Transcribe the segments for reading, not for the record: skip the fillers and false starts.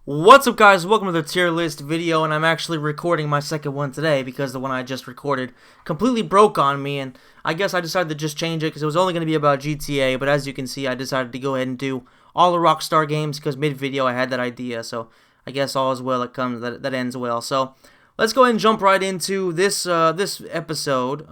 What's up, guys? Welcome to the tier list video, and I'm actually recording my second one today because the one I just recorded completely broke on me, and I guess I decided to just change it because it was only going to be about GTA, but as you can see, I decided to go ahead and do all the Rockstar games because mid-video I had that idea, so I guess all is well that ends well. So let's go ahead and jump right into this episode.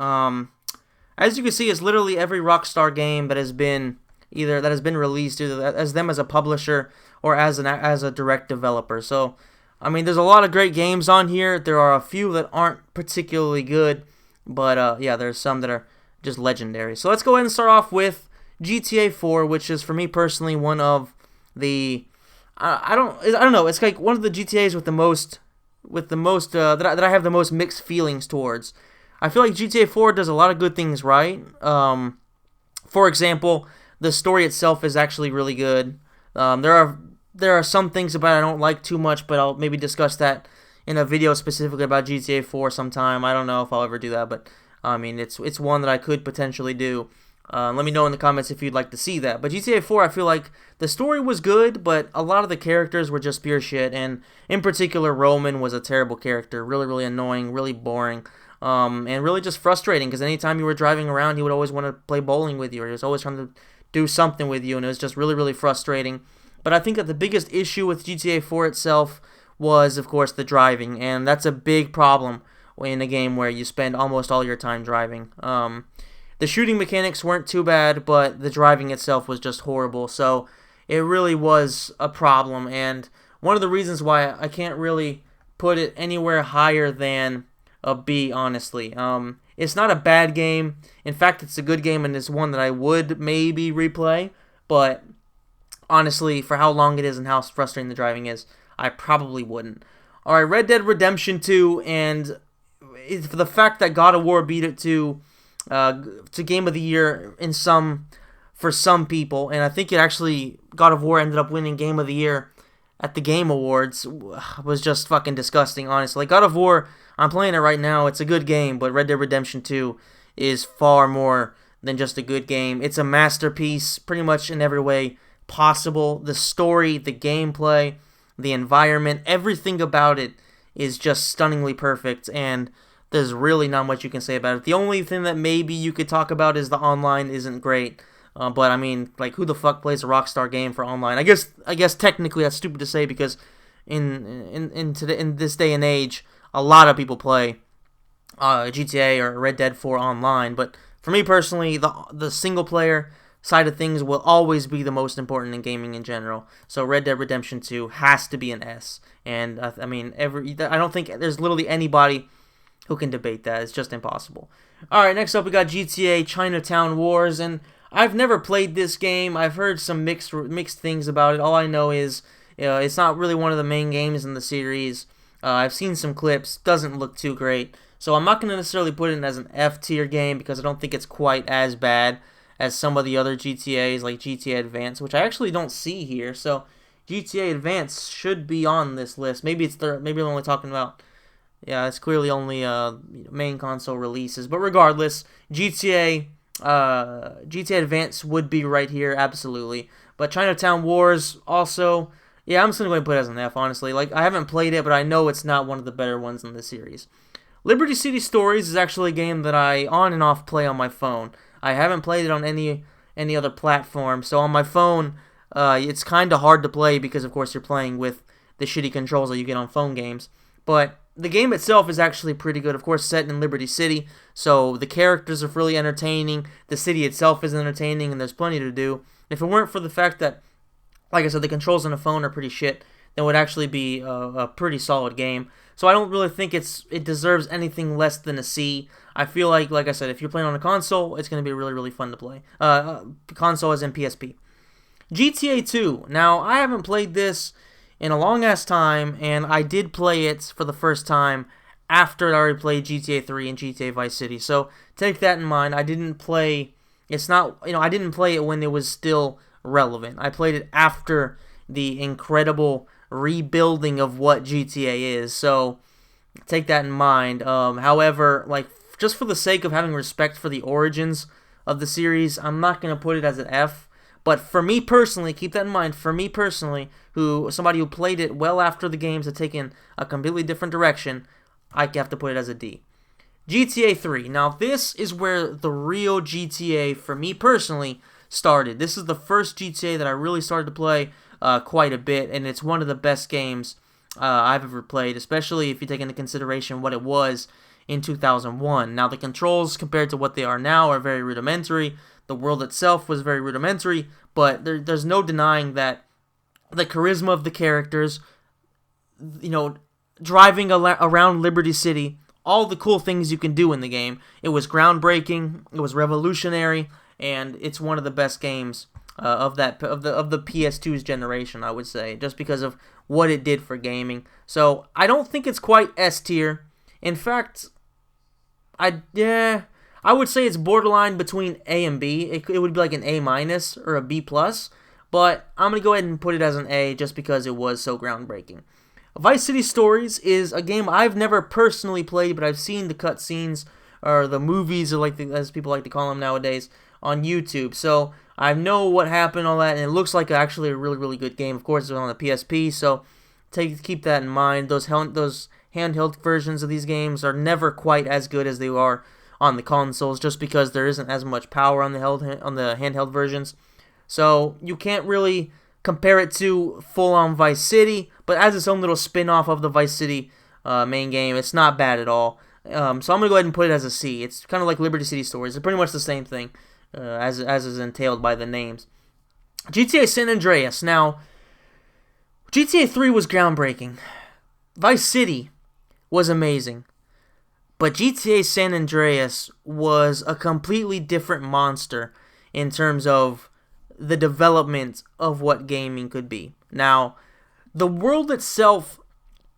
As you can see, it's literally every Rockstar game that has been released, either as them as a publisher or as a direct developer. So, I mean, there's a lot of great games on here. There are a few that aren't particularly good, but yeah, there's some that are just legendary. So let's go ahead and start off with GTA 4, which is for me personally one of the I don't know. It's like one of the GTAs with the most that I have the most mixed feelings towards. I feel like GTA 4 does a lot of good things right. For example, the story itself is actually really good. There are some things about it I don't like too much, but I'll maybe discuss that in a video specifically about GTA 4 sometime. I don't know if I'll ever do that, but I mean, it's one that I could potentially do. Let me know in the comments if you'd like to see that. But GTA 4, I feel like the story was good, but a lot of the characters were just pure shit, and in particular, Roman was a terrible character. Really, really annoying, really boring, and really just frustrating, because anytime you were driving around, he would always want to play bowling with you, or he was always trying to do something with you, and it was just really, really frustrating. But I think that the biggest issue with GTA 4 itself was, of course, the driving, and that's a big problem in a game where you spend almost all your time driving. The shooting mechanics weren't too bad, but the driving itself was just horrible, so it really was a problem, and one of the reasons why I can't really put it anywhere higher than a B, honestly. It's not a bad game. In fact, it's a good game, and it's one that I would maybe replay, but honestly, for how long it is and how frustrating the driving is, I probably wouldn't. Alright, Red Dead Redemption 2, and for the fact that God of War beat it to Game of the Year for some people, and I think it actually, God of War ended up winning Game of the Year at the Game Awards, was just fucking disgusting, honestly. Like, God of War, I'm playing it right now, it's a good game, but Red Dead Redemption 2 is far more than just a good game. It's a masterpiece, pretty much in every way possible. The story, the gameplay, the environment, everything about it is just stunningly perfect, and there's really not much you can say about it. The only thing that maybe you could talk about is the online isn't great. But I mean, like, who the fuck plays a Rockstar game for online? I guess technically that's stupid to say, because in this day and age, a lot of people play GTA or Red Dead 4 online. But for me personally, the single player side of things will always be the most important in gaming in general. So Red Dead Redemption 2 has to be an S. And I mean, I don't think there's literally anybody who can debate that. It's just impossible. Alright, next up we got GTA Chinatown Wars, and I've never played this game. I've heard some mixed things about it. All I know is it's not really one of the main games in the series. I've seen some clips. Doesn't look too great. So I'm not going to necessarily put it as an F tier game, because I don't think it's quite as bad as some of the other GTAs, like GTA Advance, which I actually don't see here. So GTA Advance should be on this list. Maybe maybe I'm only talking about, yeah, it's clearly only main console releases. But regardless, GTA Advance would be right here, absolutely. But Chinatown Wars also, yeah, I'm just going to go ahead and put it as an F, honestly. Like, I haven't played it, but I know it's not one of the better ones in the series. Liberty City Stories is actually a game that I on and off play on my phone. I haven't played it on any other platform, so on my phone, it's kind of hard to play because, of course, you're playing with the shitty controls that you get on phone games. But the game itself is actually pretty good, of course, set in Liberty City, so the characters are really entertaining, the city itself is entertaining, and there's plenty to do. If it weren't for the fact that, like I said, the controls on the phone are pretty shit, then it would actually be a pretty solid game. So I don't really think it deserves anything less than a C. I feel like I said, if you're playing on a console, it's going to be really, really fun to play. Console as in PSP. GTA 2. Now, I haven't played this in a long-ass time, and I did play it for the first time after I already played GTA 3 and GTA Vice City. So take that in mind. I didn't play it when it was still relevant. I played it after the incredible rebuilding of what GTA is, so take that in mind. However, like, just for the sake of having respect for the origins of the series, I'm not going to put it as an F, But for me personally, keep that in mind, for me personally, somebody who played it well after the games had taken a completely different direction, I have to put it as a D. GTA 3. Now, this is where the real GTA, for me personally, started. This is the first GTA that I really started to play quite a bit, and it's one of the best games I've ever played, especially if you take into consideration what it was in 2001. Now, the controls compared to what they are now are very rudimentary. The world itself was very rudimentary, but there's no denying that the charisma of the characters, driving around Liberty City, all the cool things you can do in the game, it was groundbreaking, it was revolutionary, and it's one of the best games of the PS2's generation, I would say, just because of what it did for gaming. So I don't think it's quite S tier. In fact, I would say it's borderline between A and B. It would be like an A minus or a B plus, but I'm gonna go ahead and put it as an A just because it was so groundbreaking. Vice City Stories is a game I've never personally played, but I've seen the cutscenes or the movies, or as people like to call them nowadays, on YouTube. So I know what happened, all that, and it looks like actually a really, really good game. Of course, it's on the PSP, so keep that in mind. Those handheld versions of these games are never quite as good as they are on the consoles, just because there isn't as much power on the handheld versions. So you can't really compare it to full-on Vice City, but as its own little spin-off of the Vice City main game, it's not bad at all. So I'm going to go ahead and put it as a C. It's kind of like Liberty City Stories. It's pretty much the same thing, as is entailed by the names. GTA San Andreas. Now, GTA 3 was groundbreaking. Vice City was amazing. But GTA San Andreas was a completely different monster in terms of the development of what gaming could be. Now, the world itself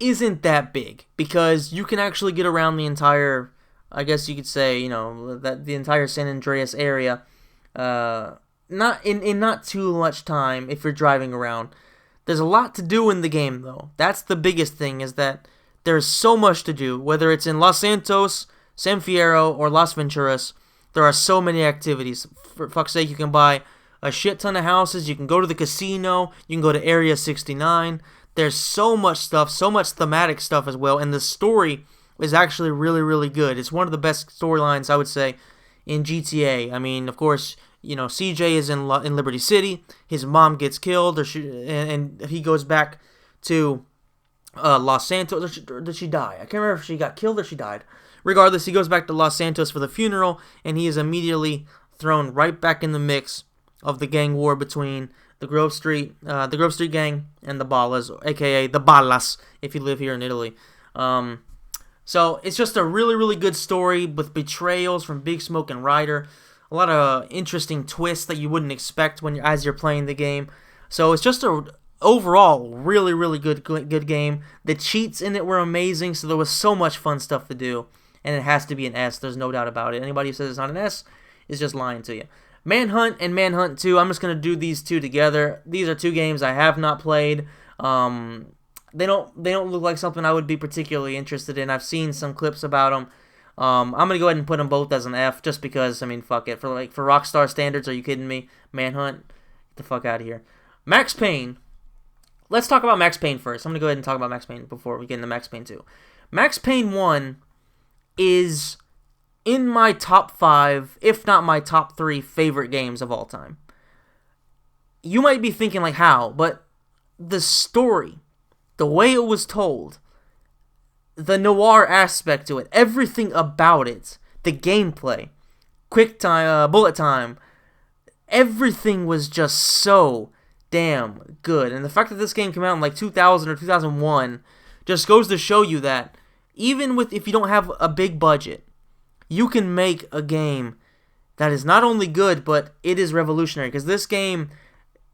isn't that big, because you can actually get around the entire, I guess you could say, that the entire San Andreas area, not in not too much time if you're driving around. There's a lot to do in the game, though. That's the biggest thing, is that there's so much to do, whether it's in Los Santos, San Fierro, or Las Venturas. There are so many activities. For fuck's sake, you can buy a shit ton of houses, you can go to the casino, you can go to Area 69. There's so much stuff, so much thematic stuff as well, and the story is actually really, really good. It's one of the best storylines, I would say, in GTA. I mean, of course, CJ is in Liberty City, his mom gets killed, and he goes back to Los Santos. Or did she die? I can't remember if she got killed or she died. Regardless, he goes back to Los Santos for the funeral, and he is immediately thrown right back in the mix of the gang war between the Grove Street gang and the Ballas, aka the Ballas, if you live here in Italy. So it's just a really, really good story with betrayals from Big Smoke and Ryder. A lot of interesting twists that you wouldn't expect as you're playing the game. So it's just a overall really, really good game. The cheats in it were amazing, so there was so much fun stuff to do, and it has to be an S. There's no doubt about it. Anybody who says it's not an S is just lying to you. Manhunt and Manhunt 2, I'm just going to do these two together. These are two games I have not played. They don't look like something I would be particularly interested in. I've seen some clips about them. I'm going to go ahead and put them both as an F, just because, I mean, fuck it. For Rockstar standards, are you kidding me? Manhunt? Get the fuck out of here. Max Payne. Let's talk about Max Payne first. I'm going to go ahead and talk about Max Payne before we get into Max Payne 2. Max Payne 1 is in my top 5, if not my top 3 favorite games of all time. You might be thinking, like, how? But the story, the way it was told, the noir aspect to it, everything about it, the gameplay, quick time, bullet time, everything was just so damn good. And the fact that this game came out in like 2000 or 2001 just goes to show you that even if you don't have a big budget, you can make a game that is not only good, but it is revolutionary, because this game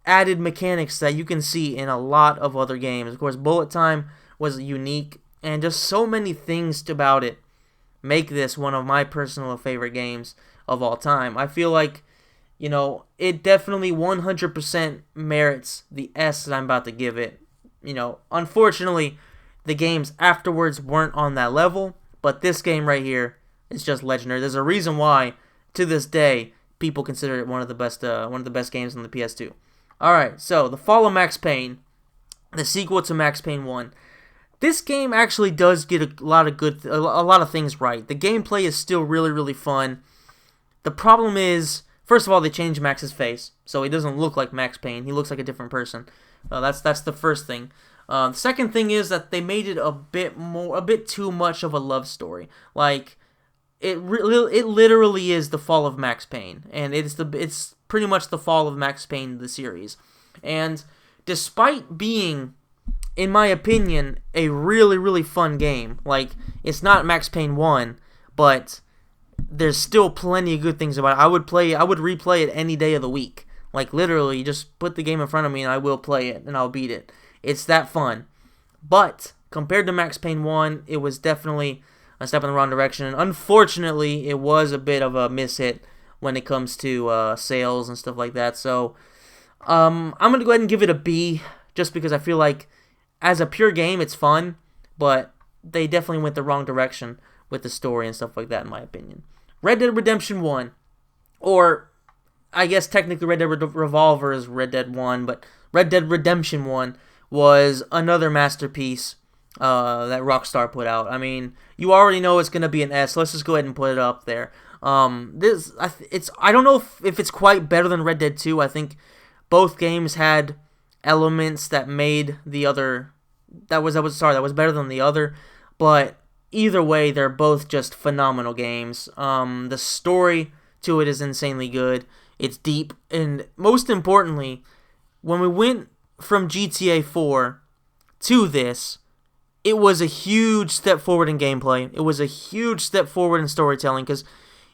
added mechanics that you can see in a lot of other games. Of course, bullet time was unique, and just so many things about it make this one of my personal favorite games of all time. I feel like, it definitely 100% merits the S that I'm about to give it. Unfortunately, the games afterwards weren't on that level, but this game right here, it's just legendary. There's a reason why, to this day, people consider it one of the best games on the PS2. All right, so The Fall of Max Payne, the sequel to Max Payne 1. This game actually does get a lot of things right. The gameplay is still really, really fun. The problem is, first of all, they changed Max's face, so he doesn't look like Max Payne. He looks like a different person. That's the first thing. The second thing is that they made it a bit too much of a love story. Like, it literally is the fall of Max Payne, and it's pretty much the fall of Max Payne the series. And despite being, in my opinion, a really, really fun game, like, it's not Max Payne 1, but there's still plenty of good things about it. I would replay it any day of the week. Like, literally, just put the game in front of me and I will play it and I'll beat it. It's that fun. But compared to Max Payne 1, it was definitely a step in the wrong direction. And unfortunately, it was a bit of a mishit when it comes to sales and stuff like that. So I'm going to go ahead and give it a B, just because I feel like as a pure game, it's fun, but they definitely went the wrong direction with the story and stuff like that, in my opinion. Red Dead Redemption 1, or I guess technically Red Dead Revolver is Red Dead 1, but Red Dead Redemption 1 was another masterpiece that Rockstar put out. I mean, you already know it's going to be an S. Let's just go ahead and put it up there. I don't know if it's quite better than Red Dead 2. I think both games had elements that made the other that was better than the other, but either way, they're both just phenomenal games. The story to it is insanely good. It's deep, and most importantly, when we went from GTA 4 to this, it was a huge step forward in gameplay. It was a huge step forward in storytelling, because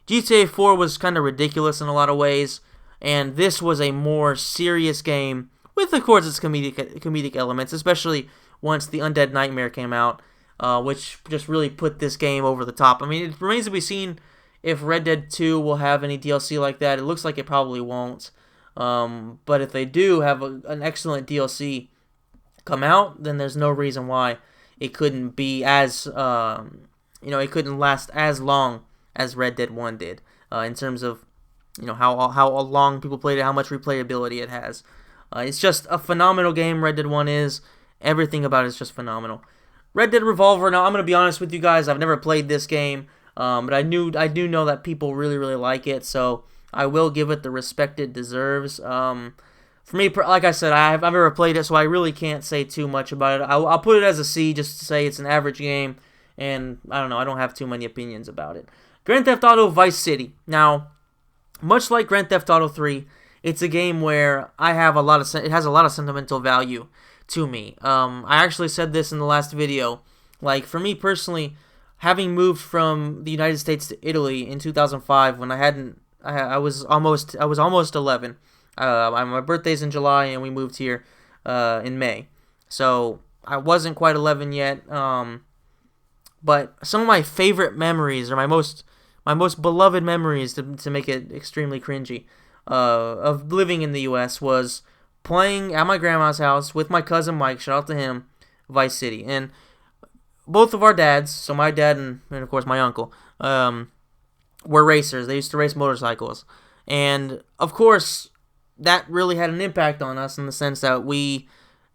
GTA 4 was kind of ridiculous in a lot of ways, and this was a more serious game with, of course, its comedic elements, especially once the Undead Nightmare came out, which just really put this game over the top. I mean, it remains to be seen if Red Dead 2 will have any DLC like that. It looks like it probably won't. But if they do have an excellent DLC come out, then there's no reason why it couldn't be as, it couldn't last as long as Red Dead 1 did, in terms of, how long people played it, how much replayability it has. It's just a phenomenal game, Red Dead 1 is. Everything about it is just phenomenal. Red Dead Revolver, now I'm going to be honest with you guys, I've never played this game, but I do know that people really, really like it, so I will give it the respect it deserves. For me, like I said, I've never played it, so I really can't say too much about it. I'll put it as a C, just to say it's an average game, and I don't know, I don't have too many opinions about it. Grand Theft Auto Vice City. Now, much like Grand Theft Auto 3, it's a game where it has a lot of sentimental value to me. I actually said this in the last video. Like, for me personally, having moved from the United States to Italy in 2005, when I was almost 11. My birthday's in July, and we moved here in May. So I wasn't quite 11 yet. But some of my favorite memories, or my most beloved memories, to make it extremely cringy, of living in the U.S. was playing at my grandma's house with my cousin Mike, shout out to him, Vice City. And both of our dads, so my dad and of course my uncle, were racers. They used to race motorcycles. And of course, that really had an impact on us in the sense that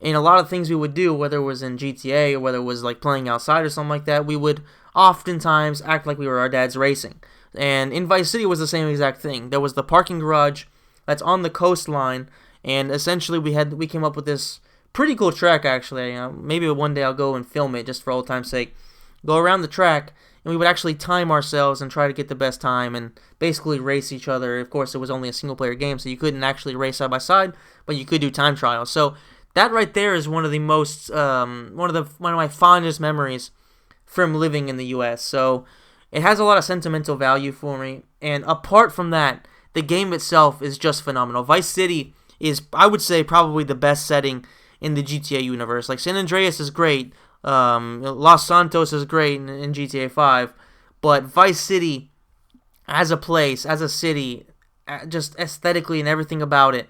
in a lot of things we would do, whether it was in GTA or whether it was like playing outside or something like that, we would oftentimes act like we were our dad's racing. And in Vice City was the same exact thing. There was the parking garage that's on the coastline, and essentially we came up with this pretty cool track, actually. Maybe one day I'll go and film it just for old time's sake. Go around the track, and we would actually time ourselves and try to get the best time and basically race each other. Of course, it was only a single-player game, so you couldn't actually race side by side, but you could do time trials. So that right there is one of the most one of my fondest memories from living in the U.S. So it has a lot of sentimental value for me, and apart from that, the game itself is just phenomenal. Vice City is, I would say, probably the best setting in the GTA universe. Like, San Andreas is great, Los Santos is great in GTA 5, but Vice City, as a place, as a city, just aesthetically and everything about it,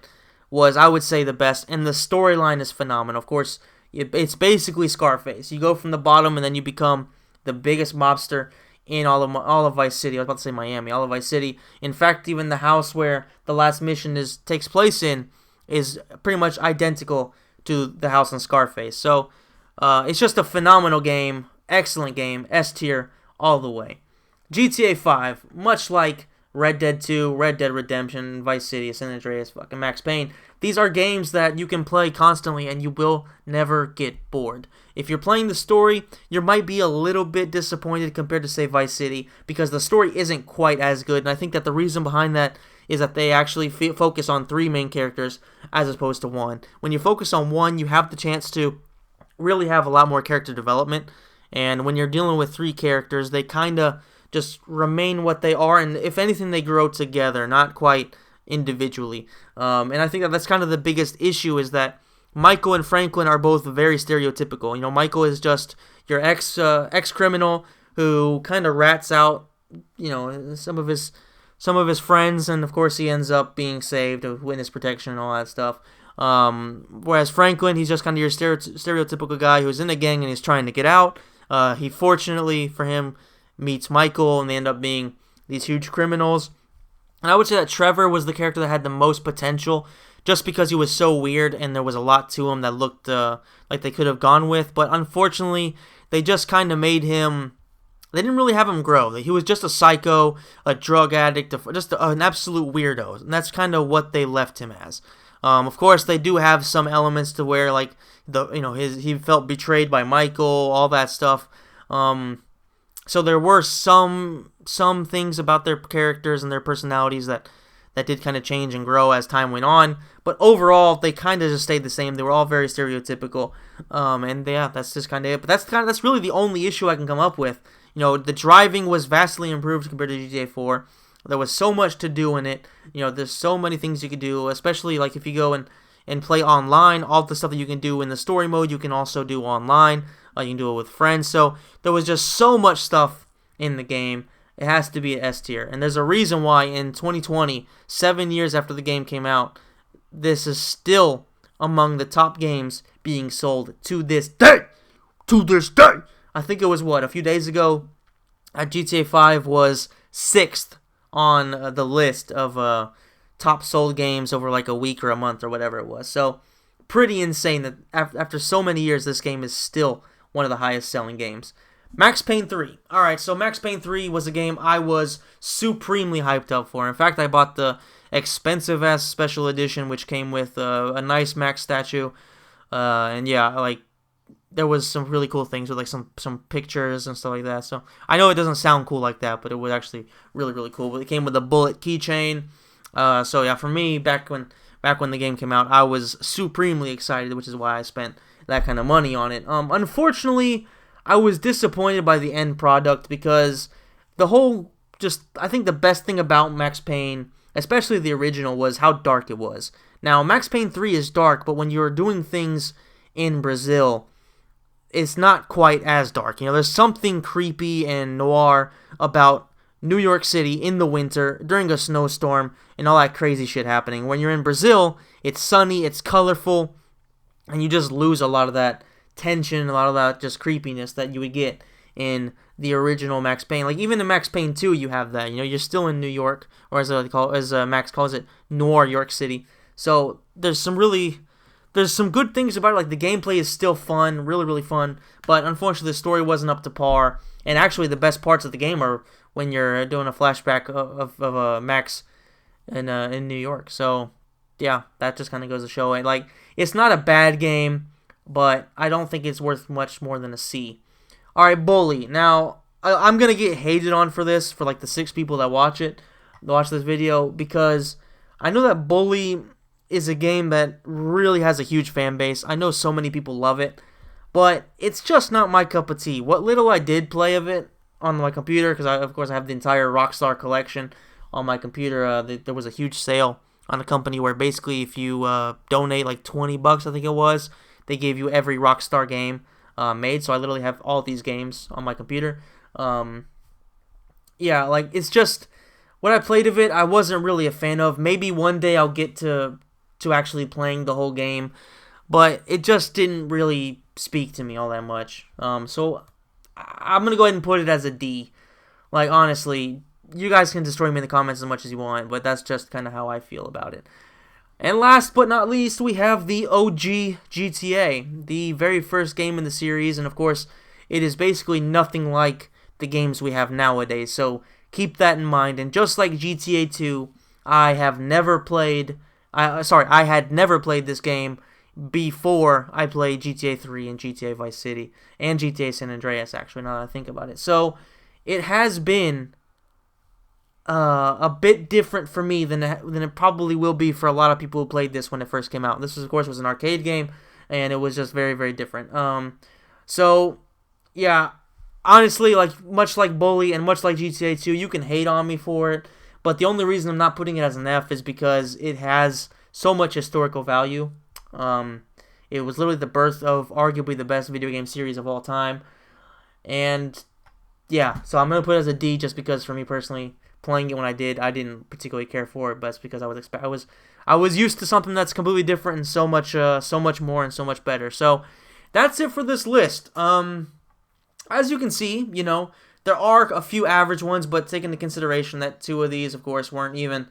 was, I would say, the best, and the storyline is phenomenal. Of course, it's basically Scarface. You go from the bottom, and then you become the biggest mobster in all of Vice City. I was about to say Miami, all of Vice City. In fact, even the house where the last mission takes place in is pretty much identical to the house in Scarface. So it's just a phenomenal game, excellent game, S tier all the way. GTA 5, much like Red Dead 2, Red Dead Redemption, Vice City, San Andreas, fucking Max Payne. These are games that you can play constantly and you will never get bored. If you're playing the story, you might be a little bit disappointed compared to, say, Vice City, because the story isn't quite as good, and I think that the reason behind that is that they actually focus on 3 main characters as opposed to 1. When you focus on 1, you have the chance to really have a lot more character development, and when you're dealing with 3 characters, they kind of just remain what they are, and if anything, they grow together, not quite individually. And I think that that's kind of the biggest issue, is that Michael and Franklin are both very stereotypical. You know, Michael is just your ex-criminal who kind of rats out, you know, some of his friends, and of course he ends up being saved with witness protection and all that stuff. Whereas Franklin, he's just kind of your stereotypical guy who's in a gang and he's trying to get out. He, fortunately for him, meets Michael, and they end up being these huge criminals. And I would say that Trevor was the character that had the most potential, just because he was so weird and there was a lot to him that looked like they could have gone with. But unfortunately, they just kind of made him... They didn't really have him grow. He was just a psycho, a drug addict, just an absolute weirdo. And that's kind of what they left him as. Of course, they do have some elements to where, like, he felt betrayed by Michael, all that stuff. So there were some things about their characters and their personalities that did kind of change and grow as time went on. But overall, they kind of just stayed the same. They were all very stereotypical. And yeah, that's just kind of it. But that's really the only issue I can come up with. You know, the driving was vastly improved compared to GTA 4. There was so much to do in it. You know, there's so many things you could do, especially like if you go and play online. All the stuff that you can do in the story mode, you can also do online. You can do it with friends. So there was just so much stuff in the game. It has to be an S tier. And there's a reason why in 2020, 7 years after the game came out, this is still among the top games being sold to this day. To this day. I think it was, a few days ago, GTA 5 was 6th on the list of top sold games over like a week or a month or whatever it was. So pretty insane that after so many years, this game is still one of the highest selling games. Max Payne 3. Alright, so Max Payne 3 was a game I was supremely hyped up for. In fact, I bought the expensive-ass special edition, which came with a nice Max statue. And yeah, like, there was some really cool things with like some pictures and stuff like that. So I know it doesn't sound cool like that, but it was actually really, really cool. But it came with a bullet keychain. So yeah, for me, back when the game came out, I was supremely excited, which is why I spent that kind of money on it. Unfortunately, I was disappointed by the end product, because I think the best thing about Max Payne, especially the original, was how dark it was. Now, Max Payne 3 is dark, but when you're doing things in Brazil, it's not quite as dark. You know, there's something creepy and noir about New York City in the winter during a snowstorm and all that crazy shit happening. When you're in Brazil, it's sunny, it's colorful, and you just lose a lot of that tension, a lot of that just creepiness that you would get in the original Max Payne. Like, even in Max Payne 2, you have that. You know, you're still in New York, or as Max calls it, Noire, York City. So there's some good things about it. Like, the gameplay is still fun, really, really fun, but unfortunately the story wasn't up to par. And actually the best parts of the game are when you're doing a flashback of Max in New York. So yeah, that just kind of goes to show it. Like, it's not a bad game, but I don't think it's worth much more than a C. Alright, Bully. Now, I'm going to get hated on for this, for like the 6 people that watch this video, because I know that Bully is a game that really has a huge fan base. I know so many people love it, but it's just not my cup of tea. What little I did play of it on my computer, because of course I have the entire Rockstar collection on my computer. There was a huge sale on a company where basically if you donate like $20, I think it was, they gave you every Rockstar game made. So I literally have all these games on my computer. Yeah, like, it's just, what I played of it, I wasn't really a fan of. Maybe one day I'll get to actually playing the whole game, but it just didn't really speak to me all that much. So I'm going to go ahead and put it as a D. Like, honestly, you guys can destroy me in the comments as much as you want, but that's just kind of how I feel about it. And last but not least, we have the OG GTA, the very first game in the series, and of course, it is basically nothing like the games we have nowadays, so keep that in mind. And just like GTA 2, I had never played this game before I played GTA 3 and GTA Vice City, and GTA San Andreas, actually, now that I think about it. So, it has been a bit different for me than it probably will be for a lot of people who played this when it first came out. This, of course, was an arcade game, and it was just very, very different. So, yeah, honestly, much like Bully and much like GTA 2, you can hate on me for it, but the only reason I'm not putting it as an F is because it has so much historical value. It was literally the birth of arguably the best video game series of all time, and yeah, so I'm gonna put it as a D just because for me personally, playing it when I didn't particularly care for it, but it's because I was used to something that's completely different and so much more and so much better. So that's it for this list. As you can see, there are a few average ones, but take into consideration that 2 of these, of course, weren't even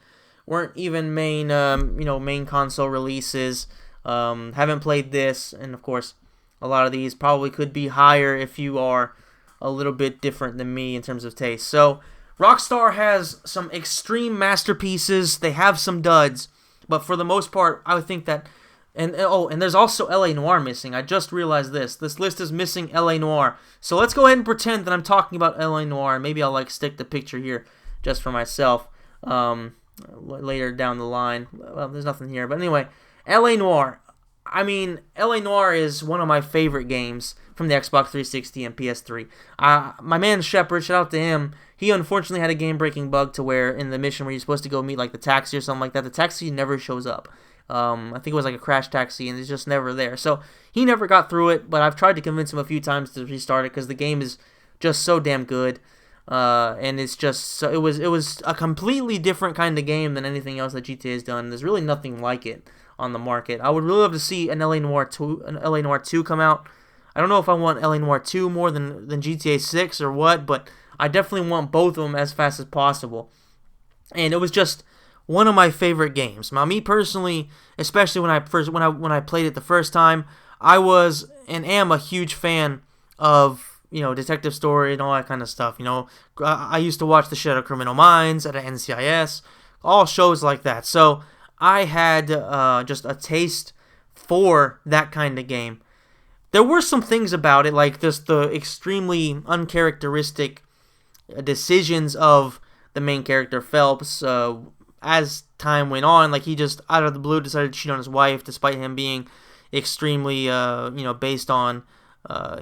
main main console releases. Haven't played this, and of course, a lot of these probably could be higher if you are a little bit different than me in terms of taste. So Rockstar has some extreme masterpieces. They have some duds, but for the most part, I would think that. And there's also LA Noire missing. I just realized this. This list is missing LA Noire. So let's go ahead and pretend that I'm talking about LA Noire. Maybe I'll stick the picture here just for myself later down the line. Well, there's nothing here, but anyway, LA Noire. I mean, LA Noire is one of my favorite games from the Xbox 360 and PS3. My man Shepard, shout out to him. He unfortunately had a game-breaking bug to where in the mission where you're supposed to go meet the taxi or something like that, the taxi never shows up. I think it was a crash taxi, and it's just never there. So he never got through it, but I've tried to convince him a few times to restart it because the game is just so damn good. And it's just so it was a completely different kind of game than anything else that GTA has done. There's really nothing like it on the market. I would really love to see an LA Noire 2 come out. I don't know if I want LA Noire 2 more than GTA 6 or what, but I definitely want both of them as fast as possible. And it was just one of my favorite games. Now, me personally, especially when I played it the first time, I was and am a huge fan of Detective Story and all that kind of stuff. I used to watch the shit out of Criminal Minds at NCIS, all shows like that. So I had just a taste for that kind of game. There were some things about it, like the extremely uncharacteristic decisions of the main character Phelps. As time went on, he just out of the blue decided to cheat on his wife, despite him being extremely, based on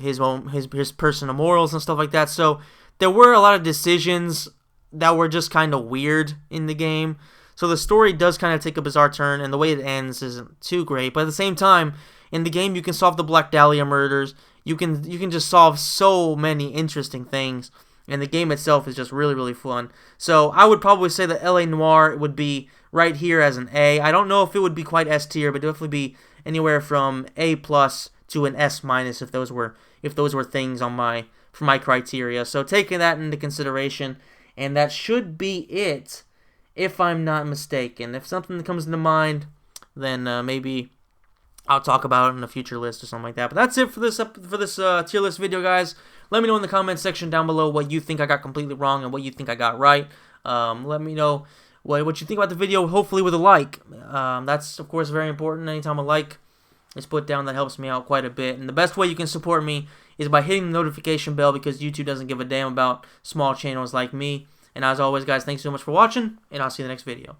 his personal morals and stuff like that. So there were a lot of decisions that were just kind of weird in the game. So the story does kind of take a bizarre turn, and the way it ends isn't too great. But at the same time, in the game, you can solve the Black Dahlia murders. You can just solve so many interesting things. And the game itself is just really, really fun. So I would probably say that LA Noire would be right here as an A. I don't know if it would be quite S tier, but definitely be anywhere from A plus to an S minus if those were things for my criteria. So taking that into consideration, and that should be it, if I'm not mistaken. If something comes into mind, then maybe I'll talk about it in a future list or something like that. But that's it for this tier list video, guys. Let me know in the comments section down below what you think I got completely wrong and what you think I got right. Let me know what you think about the video, hopefully with a like. That's, of course, very important. Anytime a like is put down, that helps me out quite a bit. And the best way you can support me is by hitting the notification bell, because YouTube doesn't give a damn about small channels like me. And as always, guys, thanks so much for watching, and I'll see you in the next video.